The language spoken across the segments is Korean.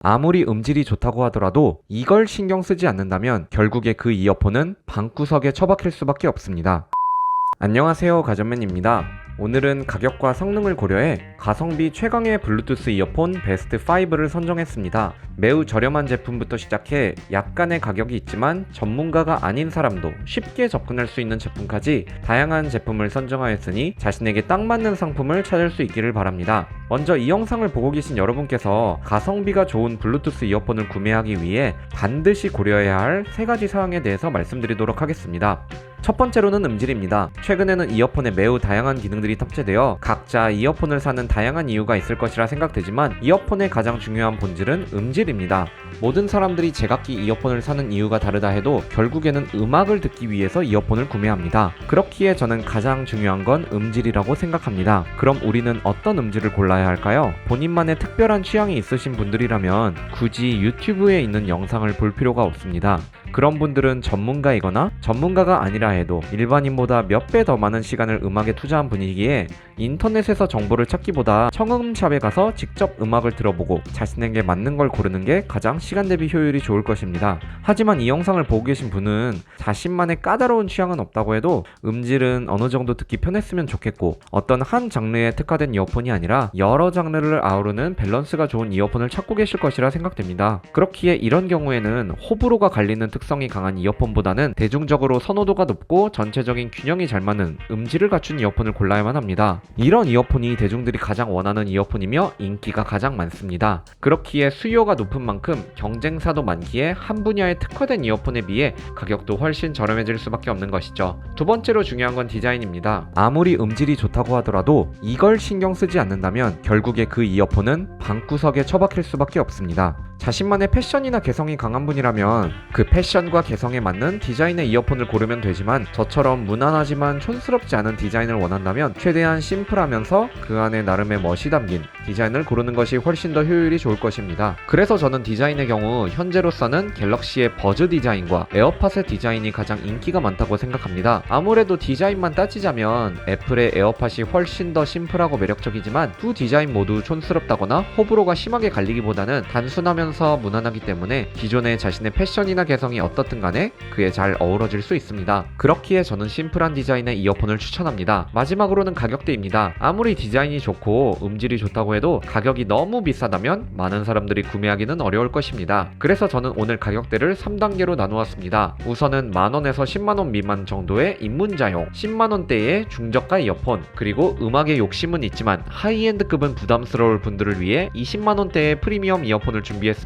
아무리 음질이 좋다고 하더라도 이걸 신경 쓰지 않는다면 결국에 그 이어폰은 방구석에 처박힐 수밖에 없습니다. 안녕하세요, 가전맨입니다. 오늘은 가격과 성능을 고려해 가성비 최강의 블루투스 이어폰 베스트 5를 선정했습니다. 매우 저렴한 제품부터 시작해 약간의 가격이 있지만 전문가가 아닌 사람도 쉽게 접근할 수 있는 제품까지 다양한 제품을 선정하였으니 자신에게 딱 맞는 상품을 찾을 수 있기를 바랍니다. 먼저 이 영상을 보고 계신 여러분께서 가성비가 좋은 블루투스 이어폰을 구매하기 위해 반드시 고려해야 할 3가지 사항에 대해서 말씀드리도록 하겠습니다. 첫 번째로는 음질입니다. 최근에는 이어폰에 매우 다양한 기능들이 탑재되어 각자 이어폰을 사는 다양한 이유가 있을 것이라 생각되지만 이어폰의 가장 중요한 본질은 음질입니다. 모든 사람들이 제각기 이어폰을 사는 이유가 다르다 해도 결국에는 음악을 듣기 위해서 이어폰을 구매합니다. 그렇기에 저는 가장 중요한 건 음질이라고 생각합니다. 그럼 우리는 어떤 음질을 골라야 할까요? 본인만의 특별한 취향이 있으신 분들이라면 굳이 유튜브에 있는 영상을 볼 필요가 없습니다. 그런 분들은 전문가이거나 전문가가 아니라 해도 일반인보다 몇 배 더 많은 시간을 음악에 투자한 분이기에 인터넷에서 정보를 찾기보다 청음샵에 가서 직접 음악을 들어보고 자신에게 맞는 걸 고르는 게 가장 시간 대비 효율이 좋을 것입니다. 하지만 이 영상을 보고 계신 분은 자신만의 까다로운 취향은 없다고 해도 음질은 어느 정도 듣기 편했으면 좋겠고 어떤 한 장르에 특화된 이어폰이 아니라 여러 장르를 아우르는 밸런스가 좋은 이어폰을 찾고 계실 것이라 생각됩니다. 그렇기에 이런 경우에는 호불호가 갈리는 특성이 강한 이어폰보다는 대중적으로 선호도가 높고 전체적인 균형이 잘 맞는 음질을 갖춘 이어폰을 골라야만 합니다. 이런 이어폰이 대중들이 가장 원하는 이어폰이며 인기가 가장 많습니다. 그렇기에 수요가 높은 만큼 경쟁사도 많기에 한 분야에 특화된 이어폰에 비해 가격도 훨씬 저렴해질 수밖에 없는 것이죠. 두 번째로 중요한 건 디자인입니다. 아무리 음질이 좋다고 하더라도 이걸 신경 쓰지 않는다면 결국에 그 이어폰은 방구석에 처박힐 수밖에 없습니다. 자신만의 패션이나 개성이 강한 분이라면 그 패션과 개성에 맞는 디자인의 이어폰을 고르면 되지만 저처럼 무난하지만 촌스럽지 않은 디자인을 원한다면 최대한 심플하면서 그 안에 나름의 멋이 담긴 디자인을 고르는 것이 훨씬 더 효율이 좋을 것입니다. 그래서 저는 디자인의 경우 현재로서는 갤럭시의 버즈 디자인과 에어팟의 디자인이 가장 인기가 많다고 생각합니다. 아무래도 디자인만 따지자면 애플의 에어팟이 훨씬 더 심플하고 매력적이지만 두 디자인 모두 촌스럽다거나 호불호가 심하게 갈리기보다는 단순하면 무난하기 때문에 기존의 자신의 패션이나 개성이 어떻든 간에 그에 잘 어우러질 수 있습니다. 그렇기에 저는 심플한 디자인의 이어폰을 추천합니다. 마지막으로는 가격대입니다. 아무리 디자인이 좋고 음질이 좋다고 해도 가격이 너무 비싸다면 많은 사람들이 구매하기는 어려울 것입니다. 그래서 저는 오늘 가격대를 3단계로 나누었습니다. 우선은 만원에서 10만원 미만 정도의 입문자용, 10만원대의 중저가 이어폰, 그리고 음악에 욕심은 있지만 하이엔드급은 부담스러울 분들을 위해 20만원대의 프리미엄 이어폰을 준비했습니다.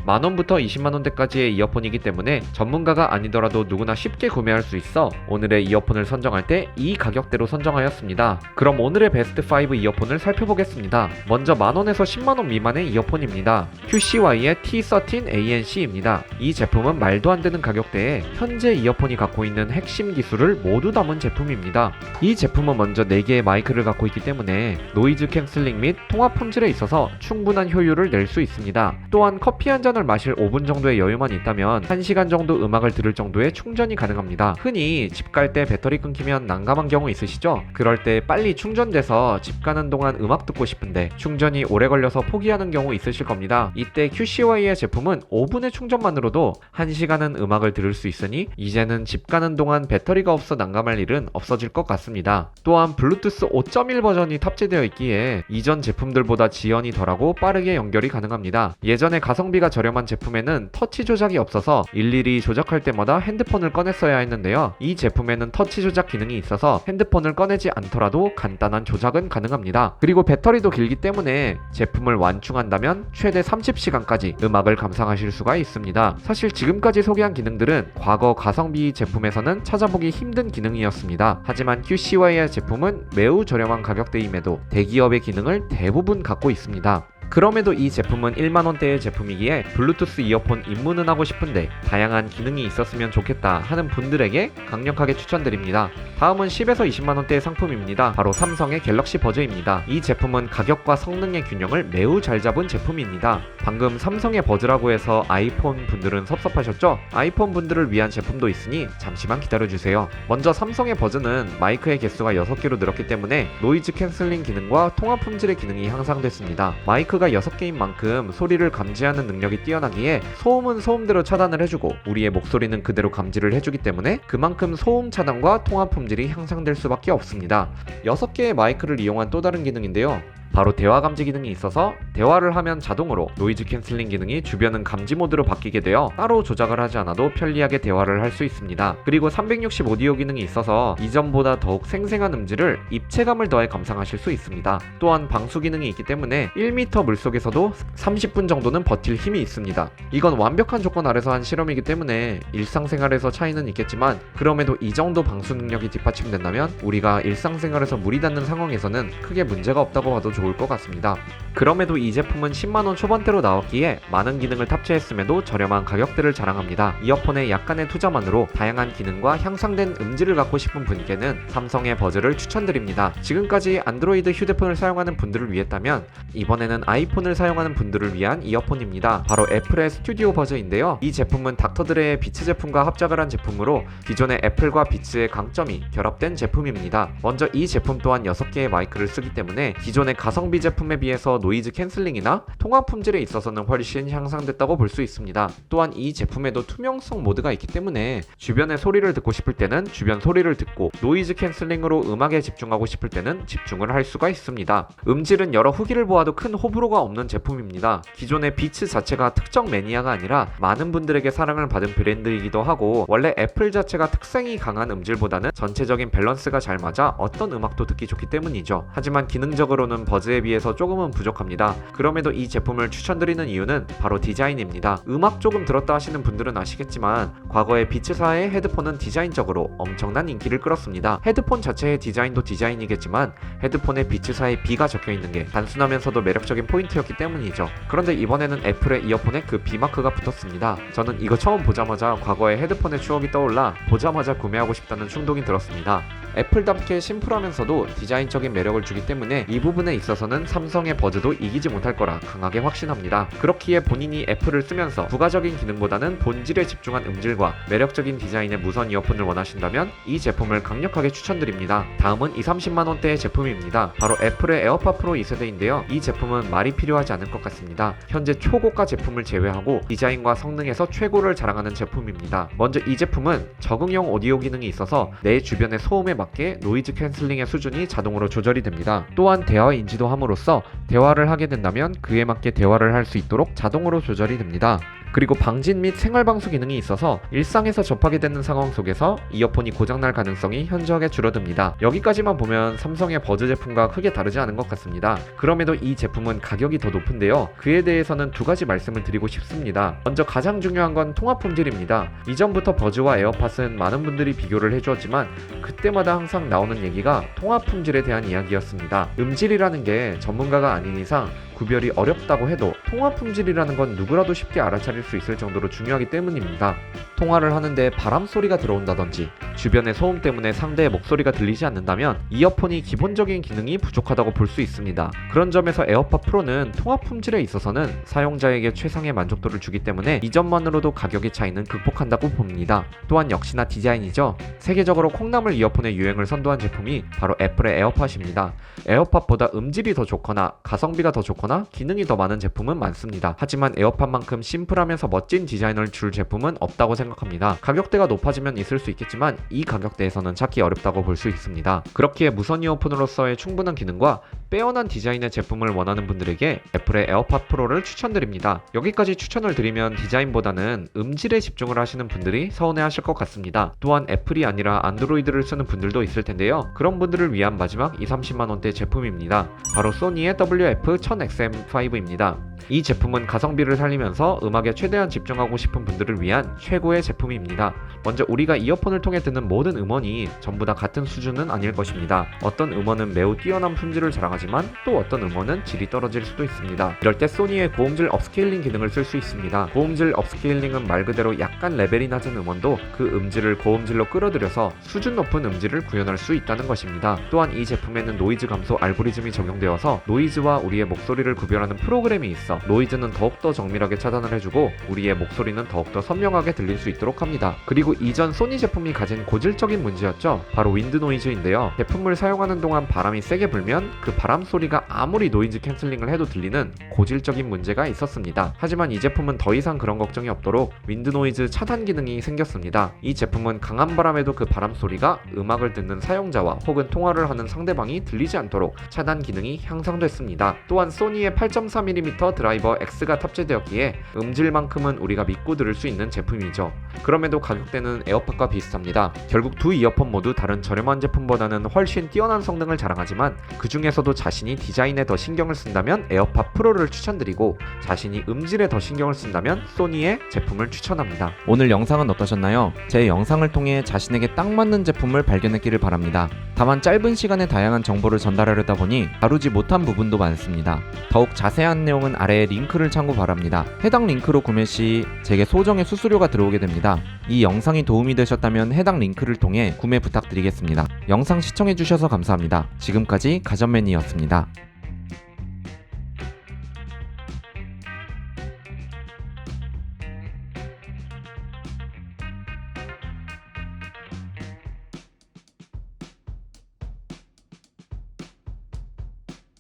만원부터 20만원대까지의 이어폰이기 때문에 전문가가 아니더라도 누구나 쉽게 구매할 수 있어 오늘의 이어폰을 선정할 때 이 가격대로 선정하였습니다. 그럼 오늘의 베스트 5 이어폰을 살펴보겠습니다. 먼저 만원에서 10만원 미만의 이어폰입니다. QCY의 T13ANC입니다. 이 제품은 말도 안 되는 가격대에 현재 이어폰이 갖고 있는 핵심 기술을 모두 담은 제품입니다. 이 제품은 먼저 4개의 마이크를 갖고 있기 때문에 노이즈 캔슬링 및 통화 품질에 있어서 충분한 효율을 낼 수 있습니다. 또한 커피 한 잔을 마실 5분 정도의 여유만 있다면 1시간 정도 음악을 들을 정도의 충전이 가능합니다. 흔히 집 갈 때 배터리 끊기면 난감한 경우 있으시죠? 그럴 때 빨리 충전돼서 집 가는 동안 음악 듣고 싶은데 충전이 오래 걸려서 포기하는 경우 있으실 겁니다. 이때 QCY의 제품은 5분의 충전만으로도 1시간은 음악을 들을 수 있으니 이제는 집 가는 동안 배터리가 없어 난감할 일은 없어질 것 같습니다. 또한 블루투스 5.1 버전이 탑재되어 있기에 이전 제품들보다 지연이 덜하고 빠르게 연결이 가능합니다. 예전에 가성비가 저렴한 제품에는 터치 조작이 없어서 일일이 조작할 때마다 핸드폰을 꺼냈어야 했는데요. 이 제품에는 터치 조작 기능이 있어서 핸드폰을 꺼내지 않더라도 간단한 조작은 가능합니다. 그리고 배터리도 길기 때문에 제품을 완충한다면 최대 30시간까지 음악을 감상하실 수가 있습니다. 사실 지금까지 소개한 기능들은 과거 가성비 제품에서는 찾아보기 힘든 기능이었습니다. 하지만 QCY의 제품은 매우 저렴한 가격대임에도 대기업의 기능을 대부분 갖고 있습니다. 그럼에도 이 제품은 1만원대의 제품이기에 블루투스 이어폰 입문은 하고 싶은데 다양한 기능이 있었으면 좋겠다 하는 분들에게 강력하게 추천드립니다. 다음은 10에서 20만원대의 상품입니다. 바로 삼성의 갤럭시 버즈입니다. 이 제품은 가격과 성능의 균형을 매우 잘 잡은 제품입니다. 방금 삼성의 버즈라고 해서 아이폰 분들은 섭섭하셨죠? 아이폰 분들을 위한 제품도 있으니 잠시만 기다려주세요. 먼저 삼성의 버즈는 마이크의 개수가 6개로 늘었기 때문에 노이즈 캔슬링 기능과 통화 품질의 기능이 향상됐습니다. 마이크 마이크가 6개인 만큼 소리를 감지하는 능력이 뛰어나기에 소음은 소음대로 차단을 해주고 우리의 목소리는 그대로 감지를 해주기 때문에 그만큼 소음 차단과 통화 품질이 향상될 수밖에 없습니다. 6개의 마이크를 이용한 또 다른 기능인데요. 바로 대화 감지 기능이 있어서 대화를 하면 자동으로 노이즈 캔슬링 기능이 주변음 감지 모드로 바뀌게 되어 따로 조작을 하지 않아도 편리하게 대화를 할 수 있습니다. 그리고 360 오디오 기능이 있어서 이전보다 더욱 생생한 음질을 입체감을 더해 감상하실 수 있습니다. 또한 방수 기능이 있기 때문에 1m 물속에서도 30분 정도는 버틸 힘이 있습니다. 이건 완벽한 조건 아래서 한 실험이기 때문에 일상생활에서 차이는 있겠지만 그럼에도 이 정도 방수 능력이 뒷받침된다면 우리가 일상생활에서 물이 닿는 상황에서는 크게 문제가 없다고 봐도 좋을 것 같습니다. 그럼에도 이 제품은 10만원 초반대로 나왔기에 많은 기능을 탑재했음에도 저렴한 가격대를 자랑합니다. 이어폰의 약간의 투자만으로 다양한 기능과 향상된 음질을 갖고 싶은 분께는 삼성의 버즈를 추천드립니다. 지금까지 안드로이드 휴대폰을 사용하는 분들을 위했다면 이번에는 아이폰을 사용하는 분들을 위한 이어폰입니다. 바로 애플의 스튜디오 버즈인데요. 이 제품은 닥터드레의 비츠 제품과 합작을 한 제품으로 기존의 애플과 비츠의 강점이 결합된 제품입니다. 먼저 이 제품 또한 6개의 마이크를 쓰기 때문에 기존의 가성비 제품에 비해서 노이즈 캔슬링이나 통화 품질에 있어서는 훨씬 향상됐다고 볼 수 있습니다. 또한 이 제품에도 투명성 모드가 있기 때문에 주변의 소리를 듣고 싶을 때는 주변 소리를 듣고 노이즈 캔슬링으로 음악에 집중하고 싶을 때는 집중을 할 수가 있습니다. 음질은 여러 후기를 보아도 큰 호불호가 없는 제품입니다. 기존의 비츠 자체가 특정 매니아가 아니라 많은 분들에게 사랑을 받은 브랜드이기도 하고 원래 애플 자체가 특성이 강한 음질보다는 전체적인 밸런스가 잘 맞아 어떤 음악도 듣기 좋기 때문이죠. 하지만 기능적으로는 버즈에 비해서 조금은 부족합니다. 그럼에도 이 제품을 추천드리는 이유는 바로 디자인입니다. 음악 조금 들었다 하시는 분들은 아시겠지만 과거의 비츠사의 헤드폰은 디자인적으로 엄청난 인기를 끌었습니다. 헤드폰 자체의 디자인도 디자인이겠지만 헤드폰에 비츠사의 B가 적혀있는 게 단순하면서도 매력적인 포인트였기 때문이죠. 그런데 이번에는 애플의 이어폰에 그 B마크가 붙었습니다. 저는 이거 처음 보자마자 과거의 헤드폰의 추억이 떠올라 보자마자 구매하고 싶다는 충동이 들었습니다. 애플답게 심플하면서도 디자인적인 매력을 주기 때문에 이 부분에 있어서는 삼성의 버즈도 이기지 못할 거라 강하게 확신합니다. 그렇기에 본인이 애플을 쓰면서 부가적인 기능보다는 본질에 집중한 음질과 매력적인 디자인의 무선 이어폰을 원하신다면 이 제품을 강력하게 추천드립니다. 다음은 20-30만원대의 제품입니다. 바로 애플의 에어팟 프로 2세대인데요. 이 제품은 말이 필요하지 않을 것 같습니다. 현재 초고가 제품을 제외하고 디자인과 성능에서 최고를 자랑하는 제품입니다. 먼저 이 제품은 적응형 오디오 기능이 있어서 내 주변의 소음에 맞게 노이즈 캔슬링의 수준이 자동으로 조절이 됩니다. 또한 대화 인지도 함으로써 대화를 하게 된다면 그에 맞게 대화를 할 수 있도록 자동으로 조절이 됩니다. 그리고 방진 및 생활방수 기능이 있어서 일상에서 접하게 되는 상황 속에서 이어폰이 고장날 가능성이 현저하게 줄어듭니다. 여기까지만 보면 삼성의 버즈 제품과 크게 다르지 않은 것 같습니다. 그럼에도 이 제품은 가격이 더 높은데요. 그에 대해서는 두 가지 말씀을 드리고 싶습니다. 먼저 가장 중요한 건 통화 품질입니다. 이전부터 버즈와 에어팟은 많은 분들이 비교를 해주었지만 그때마다 항상 나오는 얘기가 통화 품질에 대한 이야기였습니다. 음질이라는 게 전문가가 아닌 이상 구별이 어렵다고 해도 통화 품질이라는 건 누구라도 쉽게 알아차릴 수 있을 정도로 중요하기 때문입니다. 통화를 하는데 바람 소리가 들어온다든지 주변의 소음 때문에 상대의 목소리가 들리지 않는다면 이어폰이 기본적인 기능이 부족하다고 볼 수 있습니다. 그런 점에서 에어팟 프로는 통화 품질에 있어서는 사용자에게 최상의 만족도를 주기 때문에 이점만으로도 가격의 차이는 극복한다고 봅니다. 또한 역시나 디자인이죠. 세계적으로 콩나물 이어폰의 유행을 선도한 제품이 바로 애플의 에어팟입니다. 에어팟보다 음질이 더 좋거나 가성비가 더 좋거나 기능이 더 많은 제품은 많습니다. 하지만 에어팟만큼 심플하면서 멋진 디자인을 줄 제품은 없다고 생각합니다. 가격대가 높아지면 있을 수 있겠지만 이 가격대에서는 찾기 어렵다고 볼 수 있습니다. 그렇기에 무선 이어폰으로서의 충분한 기능과 빼어난 디자인의 제품을 원하는 분들에게 애플의 에어팟 프로를 추천드립니다. 여기까지 추천을 드리면 디자인보다는 음질에 집중을 하시는 분들이 서운해하실 것 같습니다. 또한 애플이 아니라 안드로이드를 쓰는 분들도 있을 텐데요. 그런 분들을 위한 마지막 20-30만원대 제품입니다. 바로 소니의 WF-1000XM5입니다. 이 제품은 가성비를 살리면서 음악에 최대한 집중하고 싶은 분들을 위한 최고의 제품입니다. 먼저 우리가 이어폰을 통해 듣는 모든 음원이 전부 다 같은 수준은 아닐 것입니다. 어떤 음원은 매우 뛰어난 품질을 자랑하지만 또 어떤 음원은 질이 떨어질 수도 있습니다. 이럴 때 소니의 고음질 업스케일링 기능을 쓸 수 있습니다. 고음질 업스케일링은 말 그대로 약간 레벨이 낮은 음원도 그 음질을 고음질로 끌어들여서 수준 높은 음질을 구현할 수 있다는 것입니다. 또한 이 제품에는 노이즈 감소 알고리즘이 적용되어서 노이즈와 우리의 목소리를 소리를 구별하는 프로그램이 있어 노이즈는 더욱더 정밀하게 차단을 해주고 우리의 목소리는 더욱더 선명하게 들릴 수 있도록 합니다. 그리고 이전 소니 제품이 가진 고질적인 문제였죠. 바로 윈드 노이즈인데요. 제품을 사용하는 동안 바람이 세게 불면 그 바람 소리가 아무리 노이즈 캔슬링을 해도 들리는 고질적인 문제가 있었습니다. 하지만 이 제품은 더 이상 그런 걱정이 없도록 윈드 노이즈 차단 기능이 생겼습니다. 이 제품은 강한 바람에도 그 바람 소리가 음악을 듣는 사용자와 혹은 통화를 하는 상대방이 들리지 않도록 차단 기능이 향상됐습니다. 또한 소니의 8.4mm 드라이버 X가 탑재되었기에 음질만큼은 우리가 믿고 들을 수 있는 제품이죠. 그럼에도 가격대는 에어팟과 비슷합니다. 결국 두 이어폰 모두 다른 저렴한 제품보다는 훨씬 뛰어난 성능을 자랑하지만 그 중에서도 자신이 디자인에 더 신경을 쓴다면 에어팟 프로를 추천드리고 자신이 음질에 더 신경을 쓴다면 소니의 제품을 추천합니다. 오늘 영상은 어떠셨나요? 제 영상을 통해 자신에게 딱 맞는 제품을 발견했기를 바랍니다. 다만 짧은 시간에 다양한 정보를 전달하려다 보니 다루지 못한 부분도 많습니다. 더욱 자세한 내용은 아래에 링크를 참고 바랍니다. 해당 링크로 구매 시 제게 소정의 수수료가 들어오게 됩니다. 이 영상이 도움이 되셨다면 해당 링크를 통해 구매 부탁드리겠습니다. 영상 시청해주셔서 감사합니다. 지금까지 가전맨이었습니다.